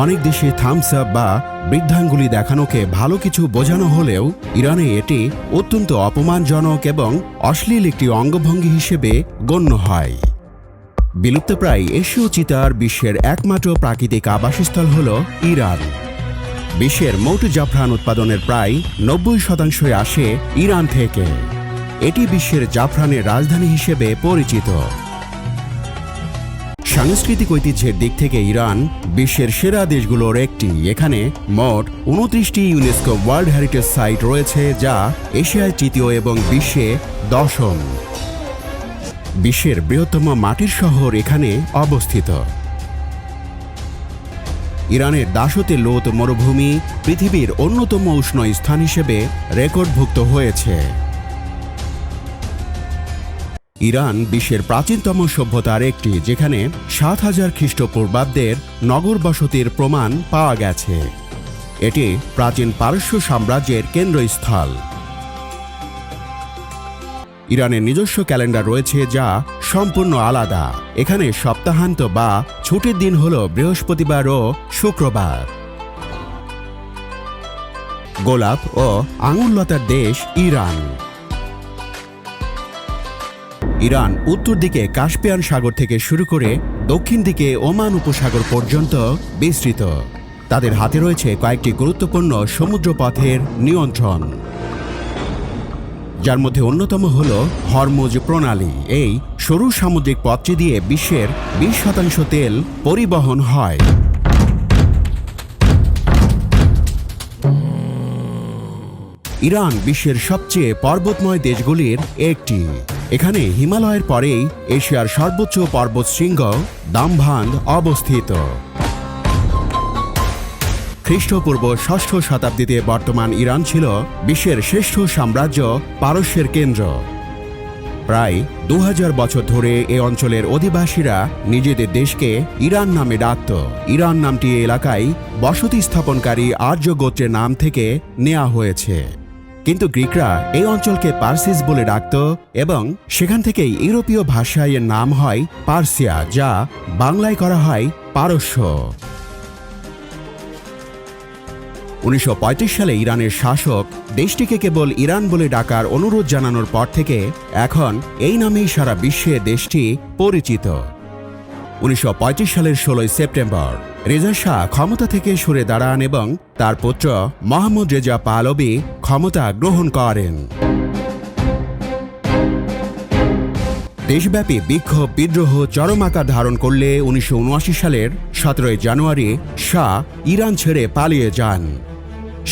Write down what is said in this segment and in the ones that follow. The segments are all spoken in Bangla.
অনেক দেশে থামস আপ বা বৃদ্ধাঙ্গুলি দেখানোকে ভালো কিছু বোঝানো হলেও ইরানে এটি অত্যন্ত অপমানজনক এবং অশ্লীল একটি অঙ্গভঙ্গি হিসেবে গণ্য হয়। বিলুপ্তপ্রায় এশীয় চিতার বিশ্বের একমাত্র প্রাকৃতিক আবাসস্থল হল ইরান। বিশ্বের মোট জাফরান উৎপাদনের প্রায় 90% আসে ইরান থেকে। এটি বিশ্বের জাফরানের রাজধানী হিসেবে পরিচিত। সাংস্কৃতিক ঐতিহ্যের দিক থেকে ইরান বিশ্বের সেরা দেশগুলোর একটি। এখানে মোট 29টি ইউনেস্কো ওয়ার্ল্ড হেরিটেজ সাইট রয়েছে, যা এশিয়ায় তৃতীয় এবং বিশ্বে 10ম। বিশ্বের বৃহত্তম মাটির শহর এখানে অবস্থিত। ইরানের দাসতে লোত মরুভূমি পৃথিবীর অন্যতম উষ্ণ স্থান হিসেবে রেকর্ডভুক্ত হয়েছে। ইরান বিশ্বের প্রাচীনতম সভ্যতার একটি, যেখানে 7000 খ্রিস্টপূর্বাব্দের নগর বসতির প্রমাণ পাওয়া গেছে। এটি প্রাচীন পারস্য সাম্রাজ্যের কেন্দ্রস্থল। ইরানের নিজস্ব ক্যালেন্ডার রয়েছে, যা সম্পূর্ণ আলাদা। এখানে সপ্তাহান্ত বা ছুটির দিন হল বৃহস্পতিবার ও শুক্রবার। গোলাপ ও আঙুর লতার দেশ ইরান। ইরান উত্তর দিকে কাস্পিয়ান সাগর থেকে শুরু করে দক্ষিণ দিকে ওমান উপসাগর পর্যন্ত বিস্তৃত। তাদের হাতে রয়েছে কয়েকটি গুরুত্বপূর্ণ সমুদ্রপথের নিয়ন্ত্রণ, যার মধ্যে অন্যতম হল হরমুজ প্রণালী। এই সরু সামুদ্রিক পথটি দিয়ে বিশ্বের 20% তেল পরিবহন হয়। ইরান বিশ্বের সবচেয়ে পর্বতময় দেশগুলির একটি। এখানে হিমালয়ের পরেই এশিয়ার সর্বোচ্চ পর্বতশৃঙ্গ দামভান্দ অবস্থিত। খ্রিস্টপূর্ব 6ষ্ঠ শতাব্দীতে বর্তমান ইরান ছিল বিশ্বের শ্রেষ্ঠ সাম্রাজ্য পারস্যের কেন্দ্র। প্রায় 2000 বছর ধরে এ অঞ্চলের অধিবাসীরা নিজেদের দেশকে ইরান নামে ডাকত। ইরান নামটি এলাকায় বসতি স্থাপনকারী আর্য গোত্রের নাম থেকে নেওয়া হয়েছে, কিন্তু গ্রিকরা এই অঞ্চলকে পার্সিস বলে ডাকত এবং সেখান থেকেই ইউরোপীয় ভাষায় এর নাম হয় পার্সিয়া, যা বাংলায় করা হয় পারস্য। 1935 সালে ইরানের শাসক দেশটিকে কেবল ইরান বলে ডাকার অনুরোধ জানানোর পর থেকে এখন এই নামেই সারা বিশ্বে দেশটি পরিচিত। 1935 সালের 16 সেপ্টেম্বর রেজা শাহ ক্ষমতা থেকে সরে দাঁড়ান এবং তার পুত্র মোহাম্মদ রেজা পাহলভি ক্ষমতা গ্রহণ করেন। দেশব্যাপী বিক্ষোভ বিদ্রোহ চরম আকার ধারণ করলে 1979 সালের 17 জানুয়ারি শাহ ইরান ছেড়ে পালিয়ে যান।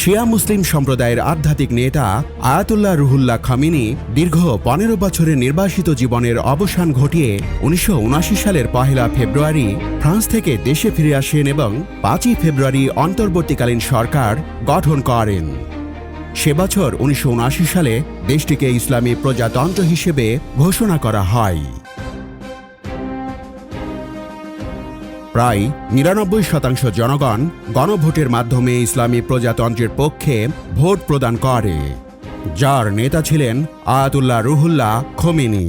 শিয়া মুসলিম সম্প্রদায়ের আধ্যাত্মিক নেতা আয়াতুল্লাহ রুহুল্লাহ খামেনি দীর্ঘ 15 বছরের নির্বাসিত জীবনের অবসান ঘটিয়ে 1979 সালের 1 ফেব্রুয়ারি ফ্রান্স থেকে দেশে ফিরে আসেন এবং 5 ফেব্রুয়ারি অন্তর্বর্তীকালীন সরকার গঠন করেন। সে বছর 1979 সালে দেশটিকে ইসলামী প্রজাতন্ত্র হিসেবে ঘোষণা করা হয়। প্রায় 99% জনগণ গণভোটের মাধ্যমে ইসলামী প্রজাতন্ত্রের পক্ষে ভোট প্রদান করে, যার নেতা ছিলেন Ayatollah Ruhullah Khomeini.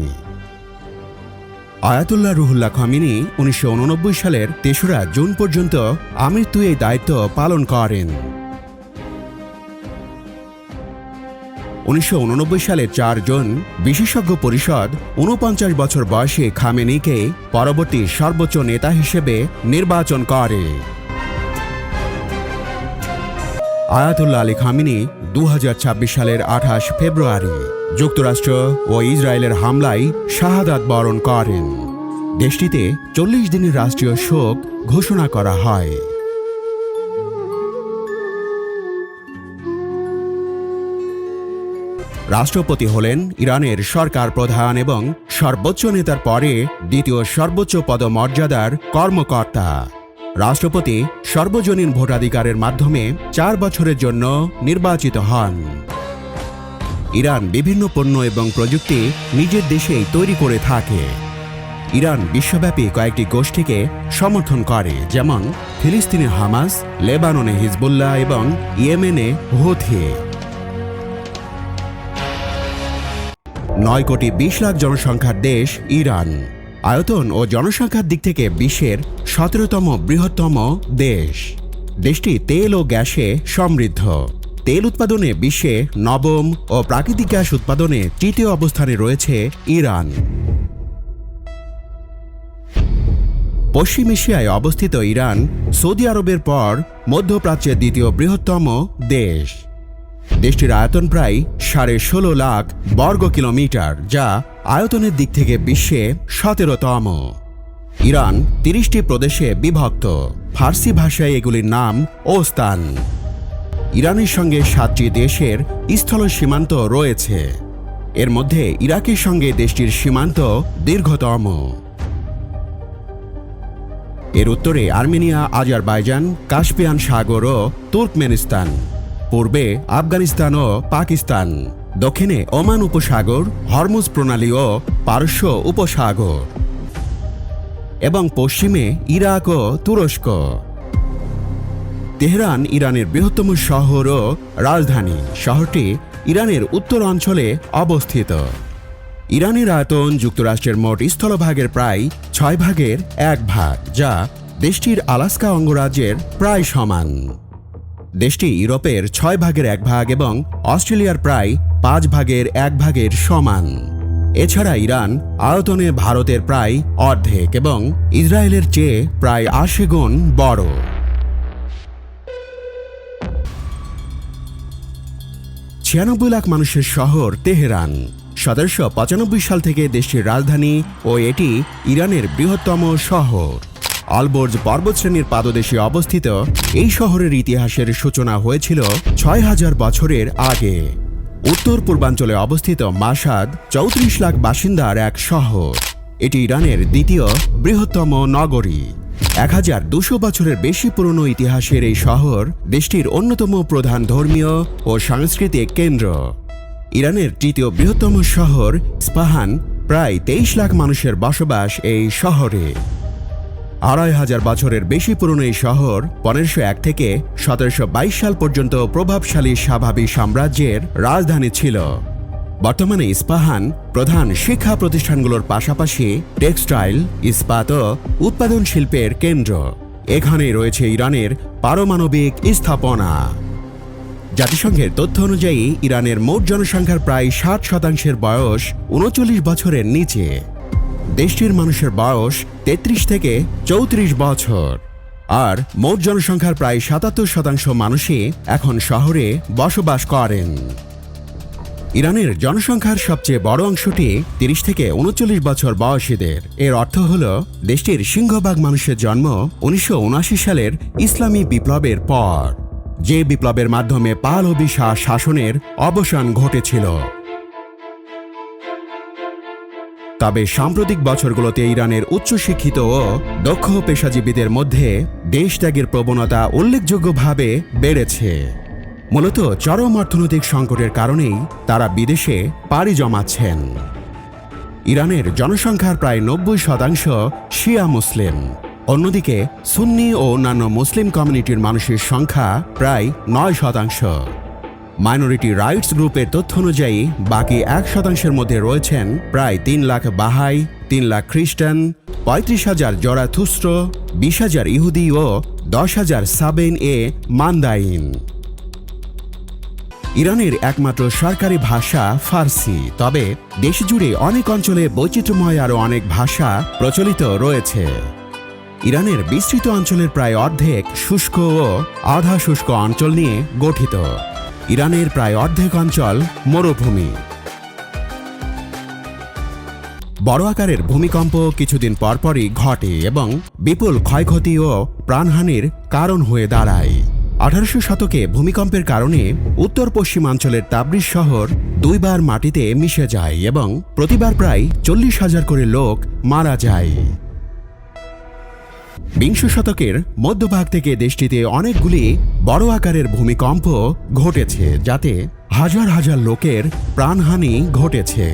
Ayatollah Ruhullah Khomeini 1989 সালের 3রা জুন পর্যন্ত আমৃত্যু এই দায়িত্ব পালন করেন। 1989 সালের 4 জুন বিশেষজ্ঞ পরিষদ 49 বছর বয়সে খামেনিকে পরবর্তী সর্বোচ্চ নেতা হিসেবে নির্বাচন করে। আয়াতুল্লাহ আলী খামেনি 2026 সালের 28 ফেব্রুয়ারি যুক্তরাষ্ট্র ও ইসরায়েলের হামলায় শাহাদাত বরণ করেন। দেশটিতে 40 দিনের রাষ্ট্রীয় শোক ঘোষণা করা হয়। রাষ্ট্রপতি হলেন ইরানের সরকার প্রধান এবং সর্বোচ্চ নেতার পরে দ্বিতীয় সর্বোচ্চ পদমর্যাদার কর্মকর্তা। রাষ্ট্রপতি সর্বজনীন ভোটাধিকারের মাধ্যমে 4 বছরের জন্য নির্বাচিত হন। ইরান বিভিন্ন পণ্য এবং প্রযুক্তি নিজের দেশেই তৈরি করে থাকে। ইরান বিশ্বব্যাপী কয়েকটি গোষ্ঠীকে সমর্থন করে, যেমন ফিলিস্তিনে হামাস, লেবাননে হিজবুল্লাহ এবং ইয়েমেনে হুথি। 9,20,00,000 জনসংখ্যার দেশ ইরান। আয়তন ও জনসংখ্যার দিক থেকে বিশ্বের 17তম বৃহত্তম দেশ। দেশটি তেল ও গ্যাসে সমৃদ্ধ। তেল উৎপাদনে বিশ্বে নবম ও প্রাকৃতিক গ্যাস উৎপাদনে তৃতীয় অবস্থানে রয়েছে ইরান। পশ্চিম এশিয়ায় অবস্থিত ইরান সৌদি আরবের পর মধ্যপ্রাচ্যের দ্বিতীয় বৃহত্তম দেশ। দেশটির আয়তন প্রায় 16.5 লাখ বর্গ কিলোমিটার, যা আয়তনের দিক থেকে বিশ্বে 17তম। ইরান 30টি প্রদেশে বিভক্ত। ফার্সি ভাষায় এগুলির নাম ওস্তান। ইরানের সঙ্গে 7টি দেশের স্থল সীমান্ত রয়েছে। এর মধ্যে ইরাকের সঙ্গে দেশটির সীমান্ত দীর্ঘতম। এর উত্তরে আর্মেনিয়া, আজারবাইজান, কাস্পিয়ান সাগর ও তুর্কমেনিস্তান, পূর্বে আফগানিস্তান ও পাকিস্তান, দক্ষিণে ওমান উপসাগর, হরমুজ প্রণালী ও পারস্য উপসাগর, এবং পশ্চিমে ইরাক ও তুরস্ক। তেহরান ইরানের বৃহত্তম শহর ও রাজধানী। শহরটি ইরানের উত্তর অঞ্চলে অবস্থিত। ইরানের আয়তন যুক্তরাষ্ট্রের মোট স্থলভাগের প্রায় 6 ভাগের 1 ভাগ, যা দেশটির আলাস্কা অঙ্গরাজ্যের প্রায় সমান। দেশটি ইউরোপের 6 ভাগের 1 ভাগ এবং অস্ট্রেলিয়ার প্রায় 5 ভাগের 1 ভাগের সমান। এছাড়া ইরান আয়তনে ভারতের প্রায় অর্ধেক এবং ইসরায়েলের চেয়ে প্রায় 80 গুণ বড়। ছিয়ানব্বই লাখ মানুষের শহর তেহরান। 1795 সাল থেকে দেশটির রাজধানী ও এটি ইরানের বৃহত্তম শহর। আলবর্জ পর্বতশ্রেণীর পাদদেশে অবস্থিত এই শহরের ইতিহাসের সূচনা হয়েছিল 6000 বছরের আগে। উত্তর পূর্বাঞ্চলে অবস্থিত মাশাদ 34 লাখ বাসিন্দার এক শহর। এটি ইরানের দ্বিতীয় বৃহত্তম নগরী। 1200 বছরের বেশি পুরনো ইতিহাসের এই শহর দেশটির অন্যতম প্রধান ধর্মীয় ও সাংস্কৃতিক কেন্দ্র। ইরানের তৃতীয় বৃহত্তম শহর ইস্পাহান, প্রায় 23 লাখ মানুষের বসবাস এই শহরে। 2500 বছরের বেশি পুরনো এই শহর 1501 থেকে 1722 সাল পর্যন্ত প্রভাবশালী শাহাবি সাম্রাজ্যের রাজধানী ছিল। বর্তমানে ইস্পাহান প্রধান শিক্ষা প্রতিষ্ঠানগুলোর পাশাপাশি টেক্সটাইল, ইস্পাত ও উৎপাদন শিল্পের কেন্দ্র। এখানেই রয়েছে ইরানের পারমাণবিক স্থাপনা। জাতিসংঘের তথ্য অনুযায়ী ইরানের মোট জনসংখ্যার প্রায় 60% বয়স 39 বছরের নিচে। দেশটির মানুষের বয়স 33 থেকে 34 বছর। আর মোট জনসংখ্যার প্রায় 77% মানুষই এখন শহরে বসবাস করেন। ইরানের জনসংখ্যার সবচেয়ে বড় অংশটি 30 থেকে 39 বছর বয়সীদের। এর অর্থ হল দেশটির সিংহভাগ মানুষের জন্ম 1979 সালের ইসলামী বিপ্লবের পর, যে বিপ্লবের মাধ্যমে পাহলভি শাহ শাসনের অবসান ঘটেছিল। তবে সাম্প্রতিক বছরগুলোতে ইরানের উচ্চশিক্ষিত ও দক্ষ পেশাজীবীদের মধ্যে দেশত্যাগের প্রবণতা উল্লেখযোগ্যভাবে বেড়েছে। মূলত চরম অর্থনৈতিক সংকটের কারণেই তারা বিদেশে পাড়ি জমাচ্ছেন। ইরানের জনসংখ্যার প্রায় 90% শিয়া মুসলিম। অন্যদিকে সুন্নি ও অন্যান্য মুসলিম কমিউনিটির মানুষের সংখ্যা প্রায় 9%। মাইনরিটি রাইটস গ্রুপের তথ্য অনুযায়ী বাকি 1%-এর মধ্যে রয়েছেন প্রায় 3 লাখ বাহাই, 3 লাখ খ্রিস্টান, 35,000 জরাথুস্ত্র, 20,000 ইহুদি ও 10,000 সাবেন-এ মান্দাইন। ইরানের একমাত্র সরকারি ভাষা ফার্সি, তবে দেশজুড়ে অনেক অঞ্চলে বৈচিত্র্যময় আরও অনেক ভাষা প্রচলিত রয়েছে। ইরানের বিস্তৃত অঞ্চলের প্রায় অর্ধেক শুষ্ক ও আধা শুষ্ক অঞ্চল নিয়ে গঠিত। ইরানের প্রায় অর্ধেক অঞ্চল মরুভূমি। বড় আকারের ভূমিকম্প কিছুদিন পরপরই ঘটে এবং বিপুল ক্ষয়ক্ষতি ও প্রাণহানির কারণ হয়ে দাঁড়ায়। 1800 শতকে ভূমিকম্পের কারণে উত্তর পশ্চিমাঞ্চলের তাবরিজ শহর 2 বার মাটিতে মিশে যায় এবং প্রতিবার প্রায় 40,000 করে লোক মারা যায়। 20 শতকের মধ্যভাগ থেকে দেশটিতে অনেকগুলি বড় আকারের ভূমিকম্প ঘটেছে, যাতে হাজার হাজার লোকের প্রাণহানি ঘটেছে।